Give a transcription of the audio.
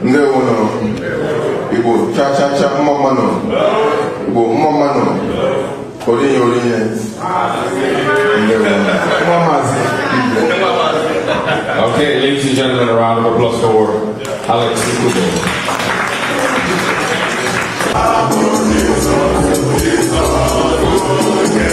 Ndewo no. Igbo cha cha cha mama no. Igbo mama no. Orinye orinye. Ndewo. Okay, ladies and gentlemen, a round of applause for Alex Ikubo. Yeah.